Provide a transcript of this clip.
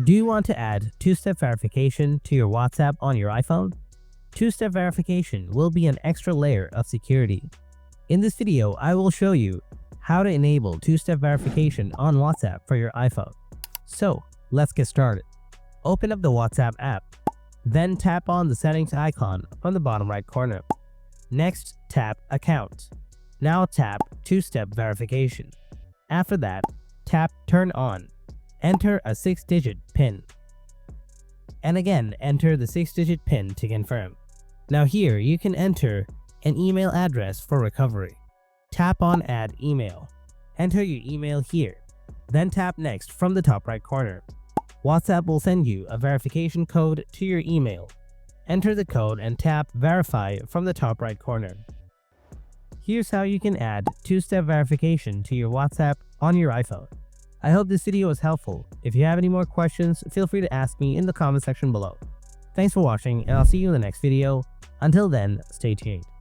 Do you want to add two-step verification to your WhatsApp on your iPhone? Two-step verification will be an extra layer of security. In this video, I will show you how to enable two-step verification on WhatsApp for your iPhone. So, let's get started. Open up the WhatsApp app, then tap on the settings icon from the bottom right corner. Next, tap Account. Now tap Two-step verification. After that, tap Turn On. Enter a 6-digit PIN. And again, enter the 6-digit PIN to confirm. Now here, you can enter an email address for recovery. Tap on Add Email. Enter your email here. Then tap Next from the top right corner. WhatsApp will send you a verification code to your email. Enter the code and tap Verify from the top right corner. Here's how you can add two-step verification to your WhatsApp on your iPhone. I hope this video was helpful. If you have any more questions, feel free to ask me in the comment section below. Thanks for watching, and I'll see you in the next video. Until then, stay tuned.